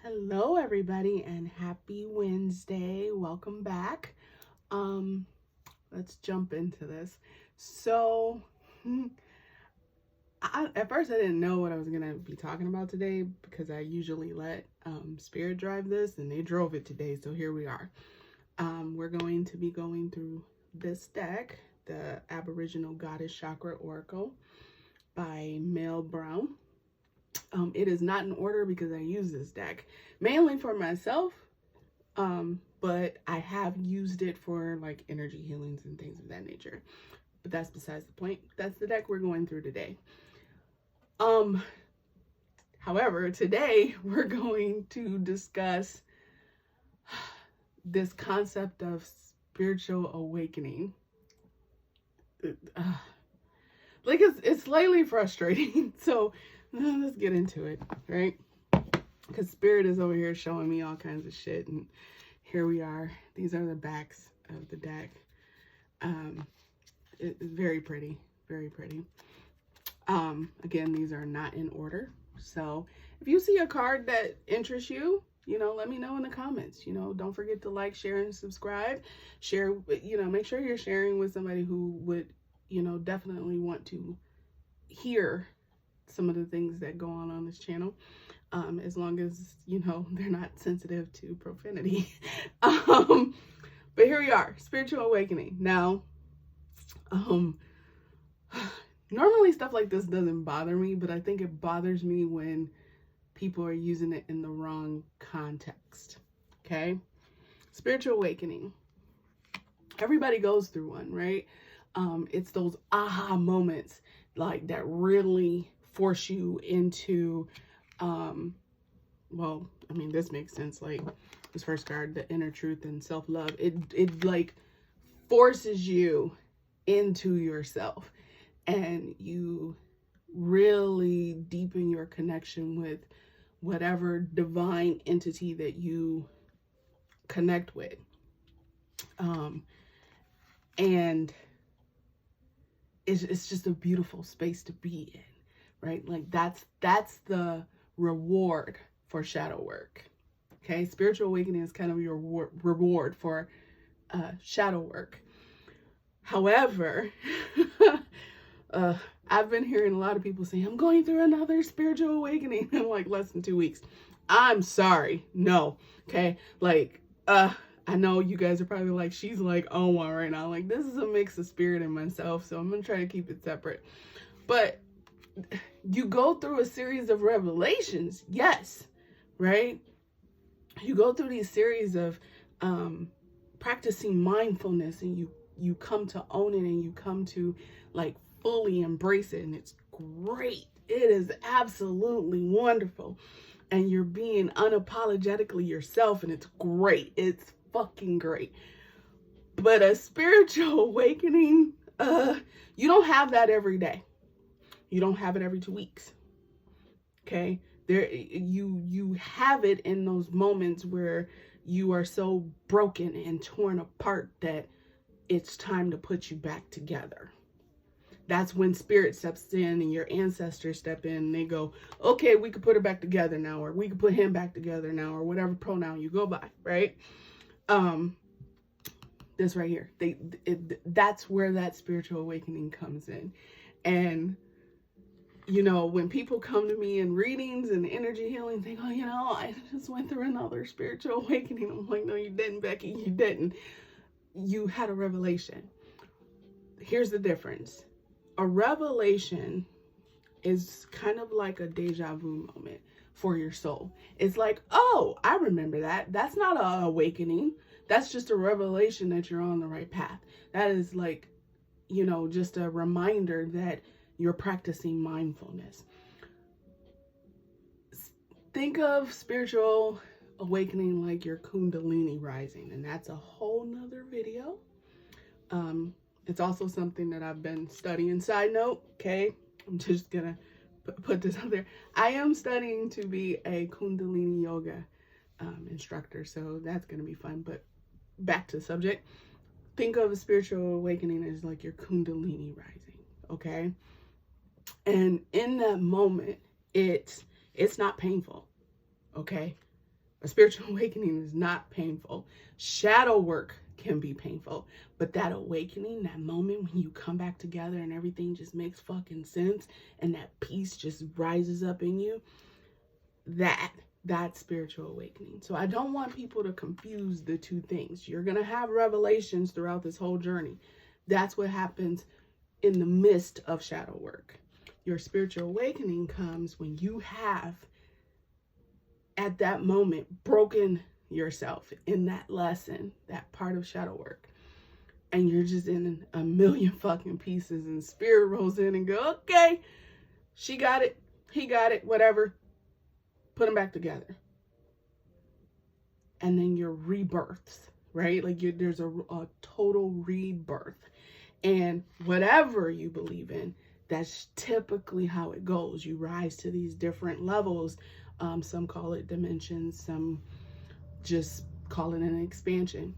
Hello everybody and happy Wednesday. Welcome back. Let's jump into this. So at first I didn't know what I was gonna be talking about today because I usually let Spirit drive this, and they drove it today, so here we are. We're going to be going through this deck, the Aboriginal Goddess Chakra Oracle by Mel Brown. It is not in order because I use this deck mainly for myself, but I have used it for like energy healings and things of that nature. But that's besides the point. That's the deck we're going through today. However, today we're going to discuss this concept of spiritual awakening. Like it's slightly frustrating. So let's get into it, right? Because Spirit is over here showing me all kinds of shit, and here we are. These are the backs of the deck. It's very pretty, very pretty. Again, these are not in order. So if you see a card that interests you, let me know in the comments. Don't forget to like, share, and subscribe. Share, make sure you're sharing with somebody who would, definitely want to hear some of the things that go on this channel, as long as they're not sensitive to profanity. But here we are, spiritual awakening. Now normally stuff like this doesn't bother me, but I think it bothers me when people are using it in the wrong context. Okay, spiritual awakening, everybody goes through one, right? It's those aha moments like that really force you into, well, I mean, this makes sense. Like this first card, the inner truth and self-love, it like forces you into yourself, and you really deepen your connection with whatever divine entity that you connect with. And it's just a beautiful space to be in, right? Like that's the reward for shadow work. Okay, spiritual awakening is kind of your reward for shadow work. However, I've been hearing a lot of people say, I'm going through another spiritual awakening in like less than 2 weeks. I'm sorry, no. Okay, like I know you guys are probably like, she's like on one right now. Like, this is a mix of Spirit and myself, so I'm gonna try to keep it separate. But you go through a series of revelations, yes, right? You go through these series of practicing mindfulness, and you come to own it, and you come to like fully embrace it, and it's great. It is absolutely wonderful, and you're being unapologetically yourself, and it's great. It's fucking great. But a spiritual awakening, you don't have that every day. You don't have it every 2 weeks. Okay, you have it in those moments where you are so broken and torn apart that it's time to put you back together. That's when Spirit steps in and your ancestors step in, and they go, okay, we could put her back together now, or we could put him back together now, or whatever pronoun you go by, right? This right here, that's where that spiritual awakening comes in. And when people come to me in readings and energy healing, they go, I just went through another spiritual awakening. I'm like, no, you didn't, Becky. You didn't. You had a revelation. Here's the difference. A revelation is kind of like a deja vu moment for your soul. It's like, oh, I remember that. That's not an awakening. That's just a revelation that you're on the right path. That is like, just a reminder that you're practicing mindfulness. Think of spiritual awakening like your Kundalini rising, and that's a whole nother video. It's also something that I've been studying. Side note, okay, I'm just gonna put this out there. I am studying to be a Kundalini yoga instructor, so that's gonna be fun. But back to the subject. Think of a spiritual awakening as like your Kundalini rising, okay? And in that moment, it's not painful, okay? A spiritual awakening is not painful. Shadow work can be painful, but that awakening, that moment when you come back together and everything just makes fucking sense and that peace just rises up in you, that's spiritual awakening. So I don't want people to confuse the two things. You're going to have revelations throughout this whole journey. That's what happens in the midst of shadow work. Your spiritual awakening comes when you have, at that moment, broken yourself in that lesson, that part of shadow work. And you're just in a million fucking pieces, and spirit rolls in and go, okay, she got it, he got it, whatever. Put them back together. And then you're rebirths, right? Like there's a total rebirth. And whatever you believe in, that's typically how it goes. You rise to these different levels. Some call it dimensions. Some just call it an expansion.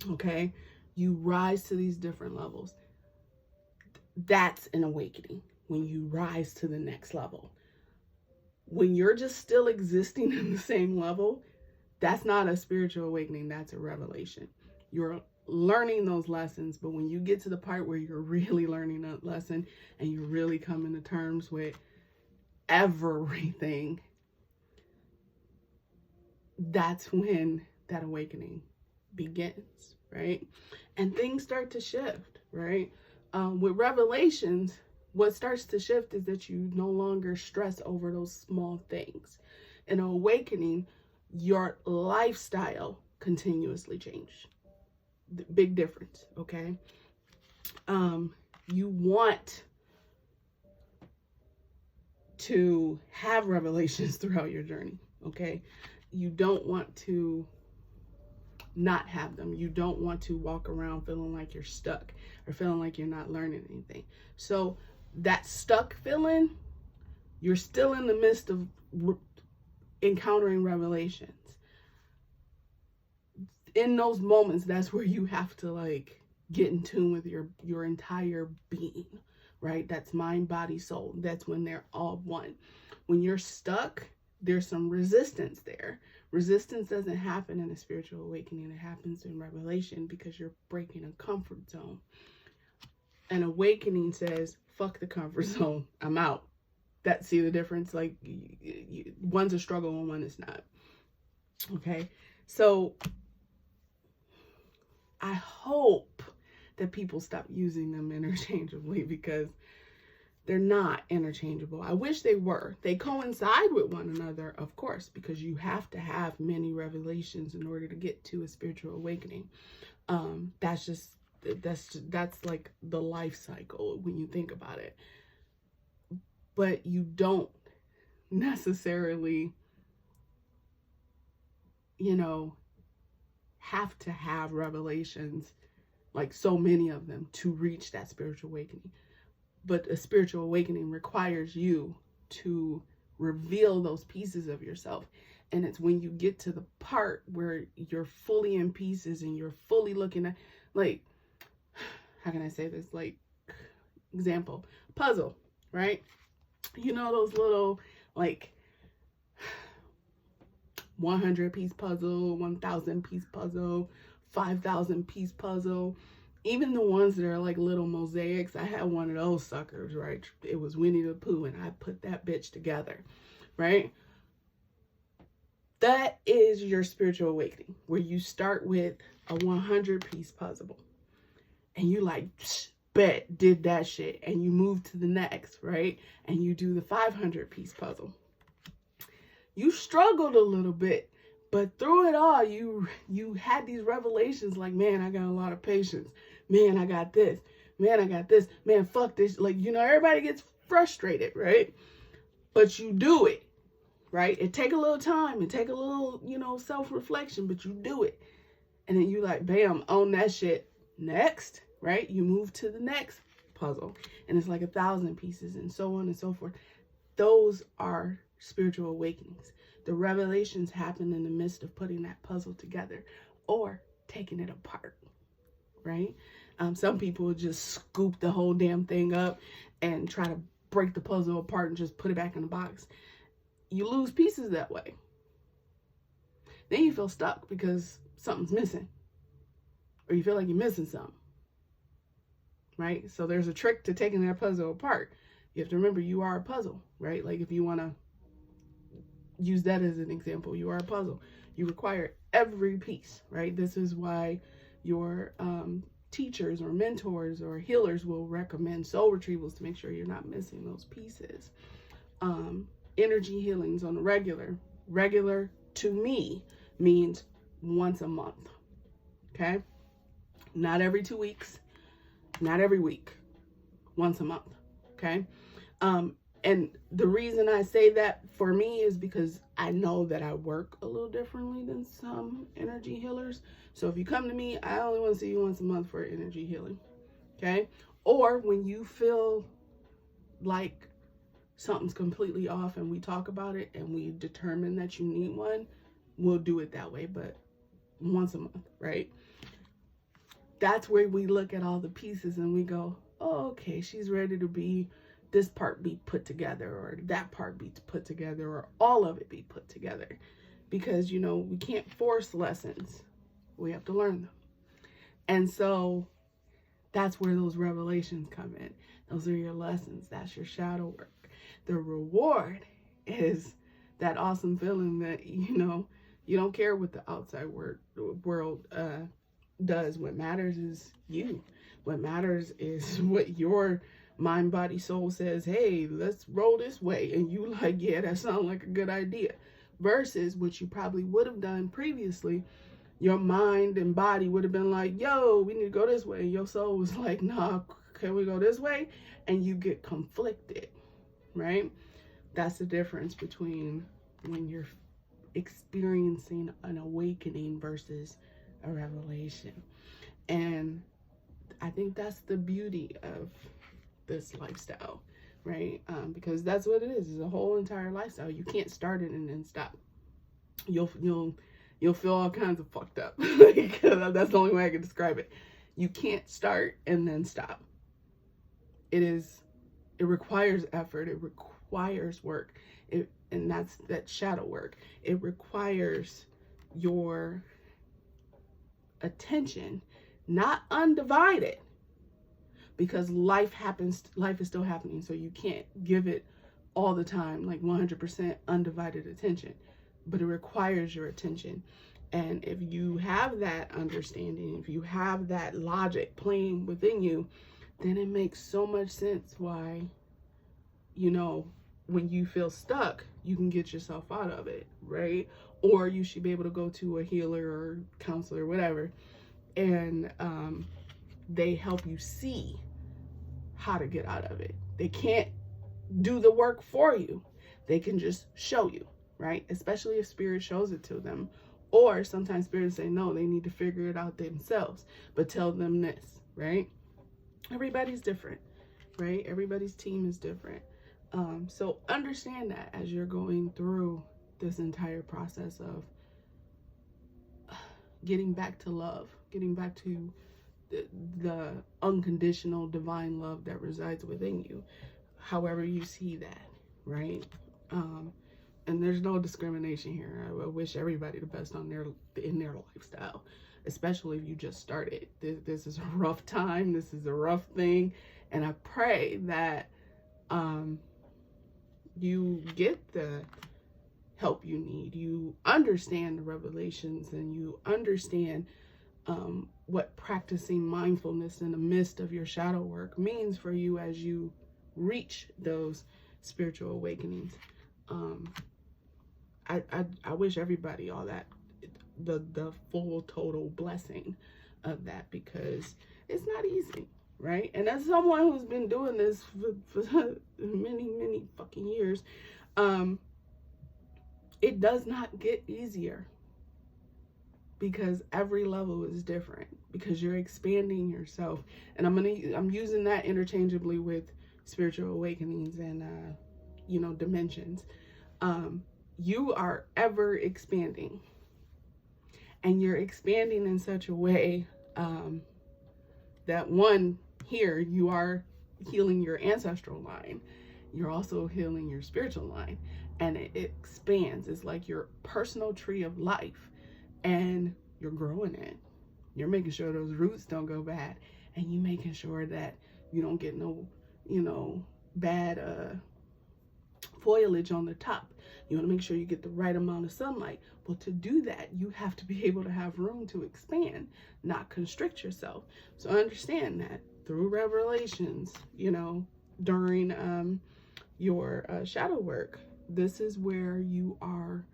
Okay? You rise to these different levels. That's an awakening when you rise to the next level. When you're just still existing in the same level, that's not a spiritual awakening. That's a revelation. You're learning those lessons, but when you get to the part where you're really learning a lesson and you're really coming to terms with everything, that's when that awakening begins, right? And things start to shift, right? With revelations, what starts to shift is that you no longer stress over those small things. In awakening, your lifestyle continuously changes. Big difference, okay? You want to have revelations throughout your journey, okay? You don't want to not have them. You don't want to walk around feeling like you're stuck or feeling like you're not learning anything. So that stuck feeling, you're still in the midst of encountering revelations. In those moments, that's where you have to like get in tune with your entire being, right? That's mind, body, soul. That's when they're all one. When you're stuck, there's some resistance there. Resistance doesn't happen in a spiritual awakening. It happens in revelation because you're breaking a comfort zone. An awakening says, fuck the comfort zone, I'm out. See the difference? Like one's a struggle and one is not. Okay, so I hope that people stop using them interchangeably because they're not interchangeable. I wish they were. They coincide with one another, of course, because you have to have many revelations in order to get to a spiritual awakening. That's like the life cycle when you think about it. But you don't necessarily, have to have revelations, like so many of them, to reach that spiritual awakening. But a spiritual awakening requires you to reveal those pieces of yourself. And it's when you get to the part where you're fully in pieces and you're fully looking at, like, how can I say this? Like, example, puzzle, right? Those little, like, 100 piece puzzle, 1,000 piece puzzle, 5,000 piece puzzle. Even the ones that are like little mosaics, I had one of those suckers, right? It was Winnie the Pooh, and I put that bitch together, right? That is your spiritual awakening, where you start with a 100-piece puzzle, and you like, bet, did that shit, and you move to the next, right? And you do the 500-piece puzzle. You struggled a little bit, but through it all, you had these revelations like, man, I got a lot of patience. Man, I got this. Man, I got this. Man, fuck this. Like, everybody gets frustrated, right? But you do it, right? It take a little time. It take a little, self-reflection, but you do it. And then you like, bam, own that shit. Next, right? You move to the next puzzle. And it's like 1,000 pieces and so on and so forth. Those are spiritual awakenings. The revelations happen in the midst of putting that puzzle together or taking it apart, right? Some people just scoop the whole damn thing up and try to break the puzzle apart and just put it back in the box. You lose pieces that way. Then you feel stuck because something's missing, or you feel like you're missing something, right? So there's a trick to taking that puzzle apart. You have to remember you are a puzzle, right? Like if you want to use that as an example, you are a puzzle. You require every piece, right? This is why your teachers or mentors or healers will recommend soul retrievals to make sure you're not missing those pieces. Energy healings on the regular to me means once a month, okay? Not every 2 weeks, not every week, once a month, okay? And the reason I say that for me is because I know that I work a little differently than some energy healers. So if you come to me, I only want to see you once a month for energy healing, okay? Or when you feel like something's completely off and we talk about it and we determine that you need one, we'll do it that way, but once a month, right? That's where we look at all the pieces and we go, oh, okay, she's ready to be this part be put together, or that part be put together, or all of it be put together. Because, you know, we can't force lessons. We have to learn them. And so that's where those revelations come in. Those are your lessons. That's your shadow work. The reward is that awesome feeling that, you know, you don't care what the outside world does. What matters is you. What matters is what your mind, body, soul says, hey, let's roll this way. And you like, yeah, that sounds like a good idea. Versus what you probably would have done previously. Your mind and body would have been like, yo, we need to go this way. And your soul was like, nah, can we go this way? And you get conflicted, right? That's the difference between when you're experiencing an awakening versus a revelation. And I think that's the beauty of this lifestyle, right? Because that's what it is. It's a whole entire lifestyle. You can't start it and then stop. You'll feel all kinds of fucked up. That's the only way I can describe it. You can't start and then stop. It requires effort. It requires work. And that's that shadow work. It requires your attention, not undivided, because life is still happening. So you can't give it all the time, like 100% undivided attention, but it requires your attention. And if you have that understanding, if you have that logic playing within you, then it makes so much sense why, you know, when you feel stuck, you can get yourself out of it, right? Or you should be able to go to a healer or counselor or whatever, and they help you see how to get out of it. They can't do the work for you. They can just show you, right? Especially if spirit shows it to them. Or sometimes spirits say, no, they need to figure it out themselves, but tell them this, right? Everybody's different, right? Everybody's team is different. So understand that as you're going through this entire process of getting back to love, getting back to the unconditional divine love that resides within you, however you see that, right? And there's no discrimination here. I wish everybody the best in their lifestyle, especially if you just started. This is a rough time. This is a rough thing. And I pray that you get the help you need. You understand the revelations, and you understand what practicing mindfulness in the midst of your shadow work means for you as you reach those spiritual awakenings. I wish everybody all that, the full total blessing of that, because it's not easy, right? And as someone who's been doing this for many fucking years, it does not get easier, because every level is different, because you're expanding yourself. And I'm using that interchangeably with spiritual awakenings and dimensions. You are ever expanding, and you're expanding in such a way that one, here you are healing your ancestral line, you're also healing your spiritual line, and it expands. It's like your personal tree of life and you're growing it. You're making sure those roots don't go bad, and you making sure that you don't get no, bad foliage on the top. You want to make sure you get the right amount of sunlight. Well, to do that, you have to be able to have room to expand, not constrict yourself. So understand that through revelations, during your shadow work, this is where you are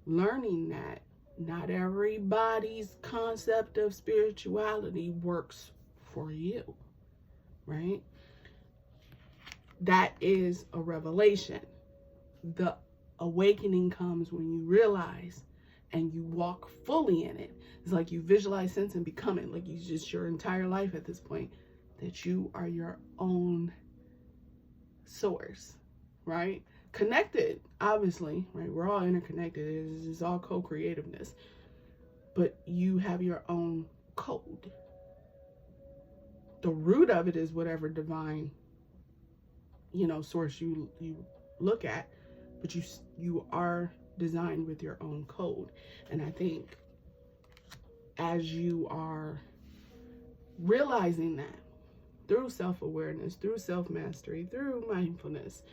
learning that not everybody's concept of spirituality works for you, right? That is a revelation. The awakening comes when you realize and you walk fully in it. It's like you visualize, sense, and become it. Like you just your entire life at this point, that you are your own source, right? Connected, obviously, right? We're all interconnected. It's all co-creativeness. But you have your own code. The root of it is whatever divine, source you look at, but you are designed with your own code. And I think as you are realizing that through self-awareness, through self-mastery, through mindfulness,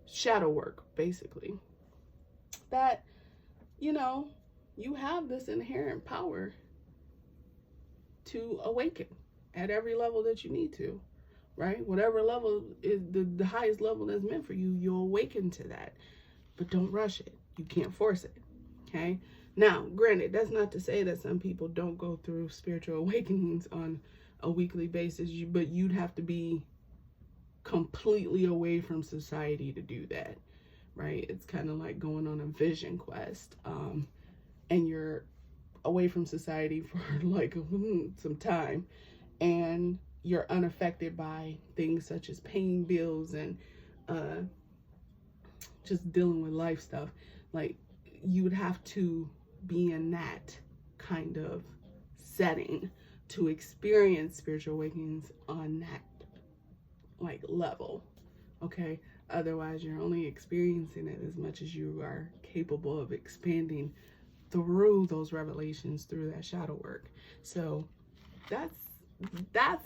shadow work, basically, that, you have this inherent power to awaken at every level that you need to, right? Whatever level is the highest level that's meant for you, you'll awaken to that. But don't rush it. You can't force it, okay? Now, granted, that's not to say that some people don't go through spiritual awakenings on a weekly basis, but you'd have to be completely away from society to do that, right? It's kind of like going on a vision quest, and you're away from society for like some time, and you're unaffected by things such as paying bills and just dealing with life stuff. Like, you would have to be in that kind of setting to experience spiritual awakenings on that level, okay? Otherwise, you're only experiencing it as much as you are capable of expanding through those revelations, through that shadow work. So that's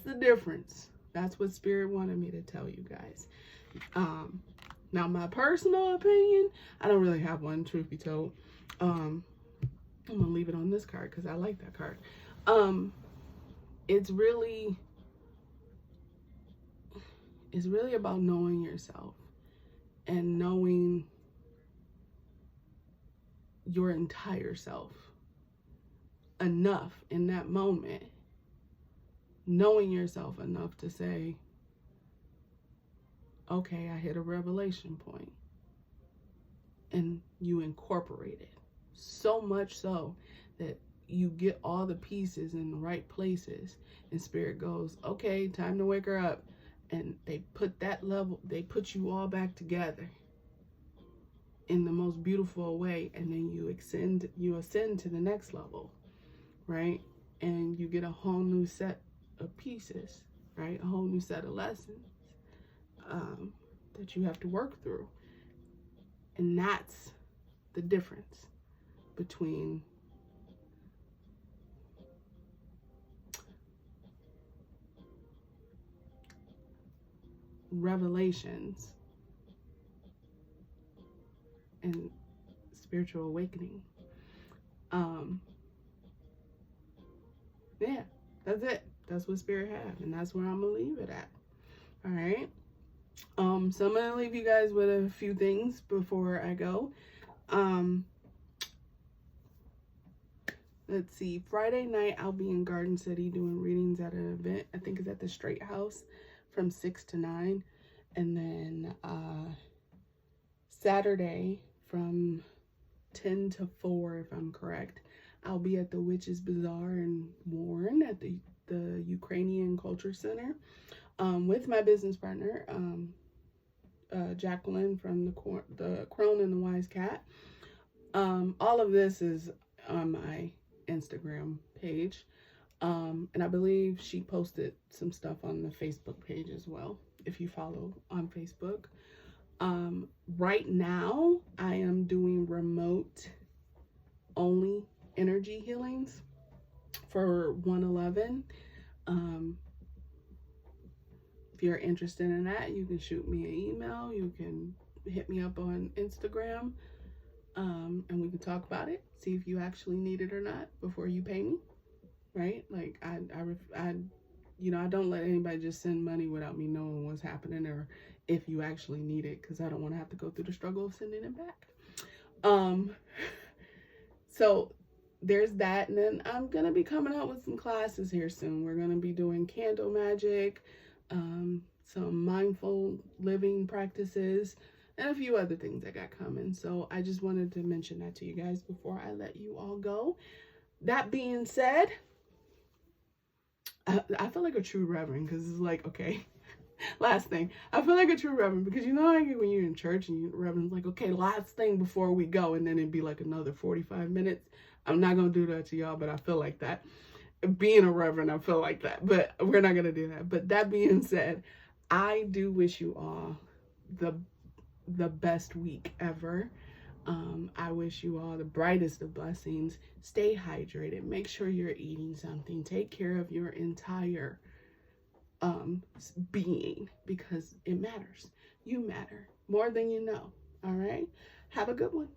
the difference. That's what Spirit wanted me to tell you guys. Now, my personal opinion, I don't really have one, truth be told. I'm gonna leave it on this card because I like that card. It's really about knowing yourself and knowing your entire self enough in that moment, knowing yourself enough to say, okay, I hit a revelation point, and you incorporate it so much so that you get all the pieces in the right places, and Spirit goes, okay, time to wake her up. And they put you all back together in the most beautiful way, and then you ascend to the next level, right? And you get a whole new set of pieces, right? A whole new set of lessons that you have to work through. And that's the difference between revelations and spiritual awakening. Yeah, that's it. That's what Spirit had, and that's where I'm gonna leave it at. All right. So I'm gonna leave you guys with a few things before I go. Let's see. Friday night I'll be in Garden City doing readings at an event. I think it's at the Straight House from 6 to 9, and then Saturday from 10 to 4, if I'm correct, I'll be at the Witches Bazaar in Warren at the Ukrainian Culture Center with my business partner, Jacqueline from the Crone and the Wise Cat. All of this is on my Instagram page. And I believe she posted some stuff on the Facebook page as well, if you follow on Facebook. Right now, I am doing remote only energy healings for 111. If you're interested in that, you can shoot me an email. You can hit me up on Instagram, and we can talk about it. See if you actually need it or not before you pay me, right? Like I don't let anybody just send money without me knowing what's happening or if you actually need it, because I don't want to have to go through the struggle of sending it back. So there's that, and then I'm gonna be coming out with some classes here soon. We're gonna be doing candle magic, some mindful living practices, and a few other things I got coming. So I just wanted to mention that to you guys before I let you all go. That being said, I feel like a true reverend, because it's like, okay, last thing, I feel like a true reverend, because you know, like when you're in church and your reverend's like, okay, last thing before we go, and then it'd be like another 45 minutes. I'm not gonna do that to y'all, but I feel like that. Being a reverend, I feel like that, but we're not gonna do that. But that being said, I do wish you all the best week ever. I wish you all the brightest of blessings. Stay hydrated. Make sure you're eating something. Take care of your entire being, because it matters. You matter more than you know. All right. Have a good one.